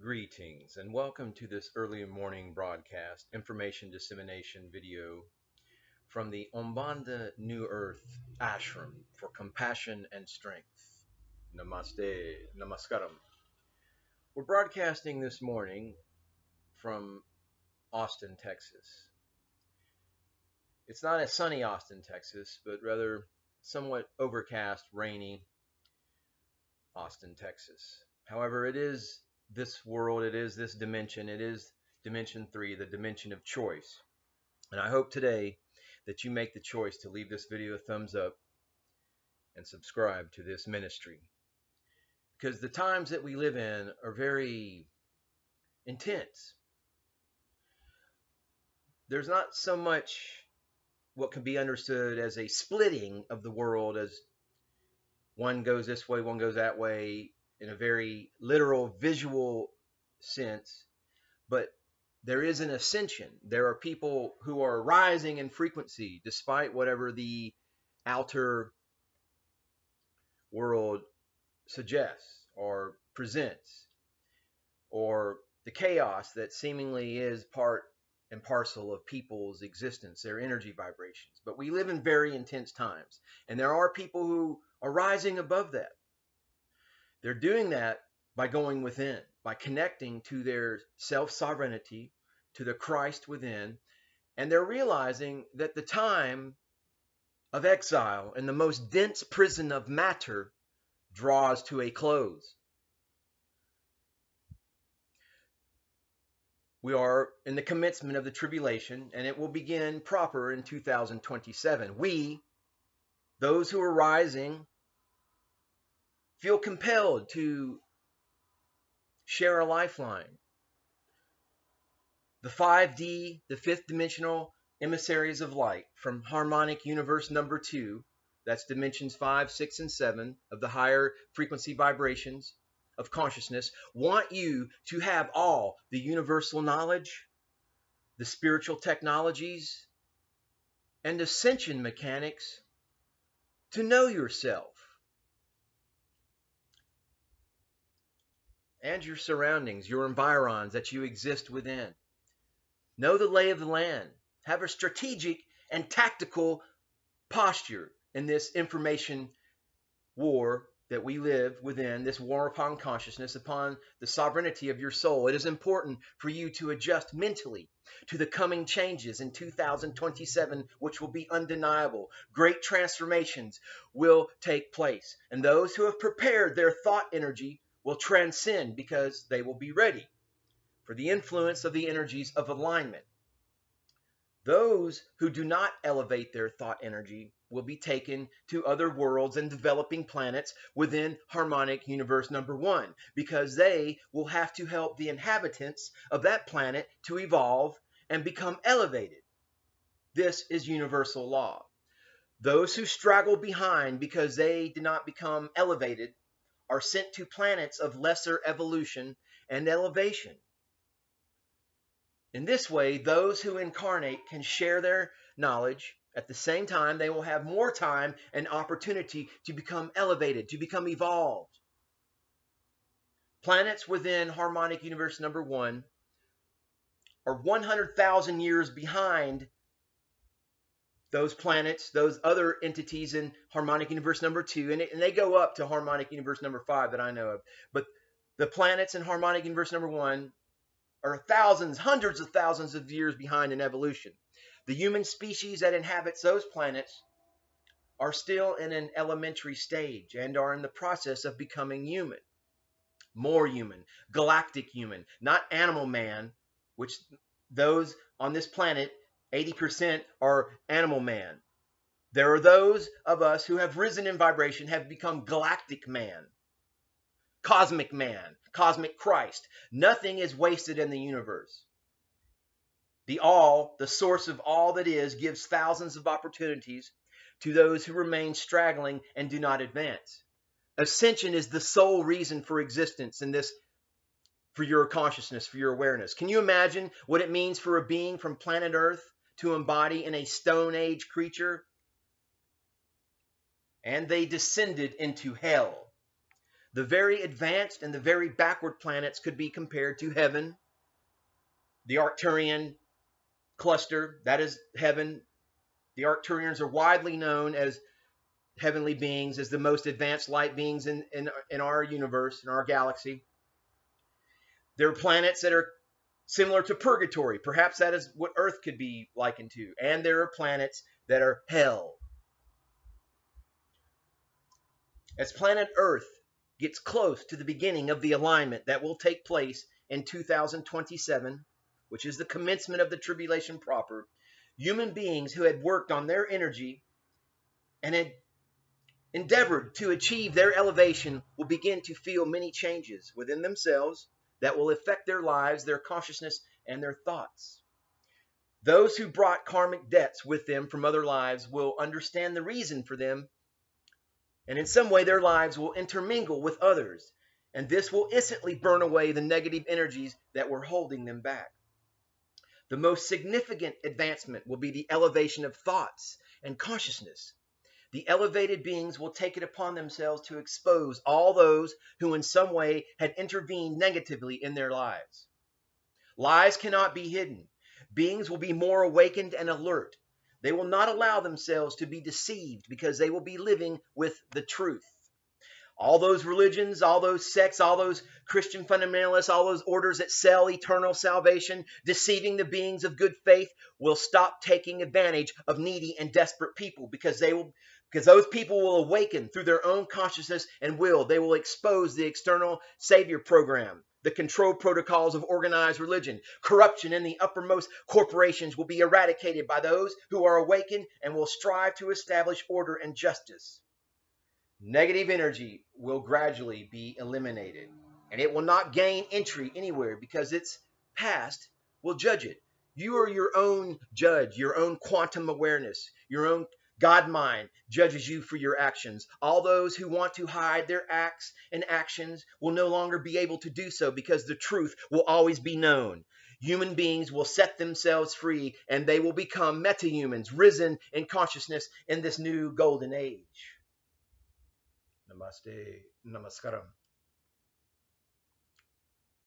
Greetings and welcome to this early morning broadcast, information dissemination video from the Umbanda New Earth Ashram for compassion and strength. Namaste, Namaskaram. We're broadcasting this morning from Austin, Texas. It's not a sunny Austin, Texas, but rather somewhat overcast, rainy Austin, Texas. However, it is this world, it is this dimension, it is dimension 3, the dimension of choice. And I hope today that you make the choice to leave this video a thumbs up and subscribe to this ministry. Because the times that we live in are very intense. There's not so much what can be understood as a splitting of the world, as one goes this way, one goes that way, in a very literal visual sense, but there is an ascension. There are people who are rising in frequency despite whatever the outer world suggests or presents, or the chaos that seemingly is part and parcel of people's existence, their energy vibrations. But we live in very intense times, and there are people who are rising above that. They're doing that by going within, by connecting to their self-sovereignty, to the Christ within, and they're realizing that the time of exile in the most dense prison of matter draws to a close. We are in the commencement of the tribulation, and it will begin proper in 2027. We, those who are rising, feel compelled to share a lifeline. The 5D, the fifth dimensional emissaries of light from harmonic universe number 2, that's dimensions 5, 6, and 7 of the higher frequency vibrations of consciousness, want you to have all the universal knowledge, the spiritual technologies, and ascension mechanics to know yourself and your surroundings, your environs that you exist within. Know the lay of the land. Have a strategic and tactical posture in this information war that we live within, this war upon consciousness, upon the sovereignty of your soul. It is important for you to adjust mentally to the coming changes in 2027, which will be undeniable. Great transformations will take place, and those who have prepared their thought energy will transcend because they will be ready for the influence of the energies of alignment. Those who do not elevate their thought energy will be taken to other worlds and developing planets within harmonic universe number 1, because they will have to help the inhabitants of that planet to evolve and become elevated. This is universal law. Those who straggle behind because they did not become elevated are sent to planets of lesser evolution and elevation. In this way, those who incarnate can share their knowledge. At the same time, they will have more time and opportunity to become elevated, to become evolved. Planets within harmonic universe number 1 are 100,000 years behind those planets, those other entities in harmonic universe number 2, and they go up to harmonic universe number 5 that I know of. But the planets in harmonic universe number 1 are thousands, hundreds of thousands of years behind in evolution. The human species that inhabits those planets are still in an elementary stage and are in the process of becoming human. More human, galactic human, not animal man, which those on this planet, 80% are animal man. There are those of us who have risen in vibration, have become galactic man, cosmic man, cosmic Christ. Nothing is wasted in the universe. The all, the source of all that is, gives thousands of opportunities to those who remain straggling and do not advance. Ascension is the sole reason for existence in this, for your consciousness, for your awareness. Can you imagine what it means for a being from planet Earth to embody in a Stone Age creature? And they descended into hell. The very advanced and the very backward planets could be compared to heaven. The Arcturian cluster, that is heaven. The Arcturians are widely known as heavenly beings, as the most advanced light beings in our universe, in our galaxy. There are planets that are similar to purgatory. Perhaps that is what Earth could be likened to. And there are planets that are hell. As planet Earth gets close to the beginning of the alignment that will take place in 2027, which is the commencement of the tribulation proper, human beings who had worked on their energy and had endeavored to achieve their elevation will begin to feel many changes within themselves that will affect their lives, their consciousness, and their thoughts. Those who brought karmic debts with them from other lives will understand the reason for them, and in some way their lives will intermingle with others, and this will instantly burn away the negative energies that were holding them back. The most significant advancement will be the elevation of thoughts and consciousness. The elevated beings will take it upon themselves to expose all those who in some way had intervened negatively in their lives. Lies cannot be hidden. Beings will be more awakened and alert. They will not allow themselves to be deceived because they will be living with the truth. All those religions, all those sects, all those Christian fundamentalists, all those orders that sell eternal salvation, deceiving the beings of good faith, will stop taking advantage of needy and desperate people because those people will awaken through their own consciousness and will. They will expose the external savior program, the control protocols of organized religion. Corruption in the uppermost corporations will be eradicated by those who are awakened and will strive to establish order and justice. Negative energy will gradually be eliminated, and it will not gain entry anywhere because its past will judge it. You are your own judge. Your own quantum awareness, your own God mind judges you for your actions. All those who want to hide their acts and actions will no longer be able to do so because the truth will always be known. Human beings will set themselves free, and they will become metahumans, risen in consciousness in this new golden age. Namaste, Namaskaram.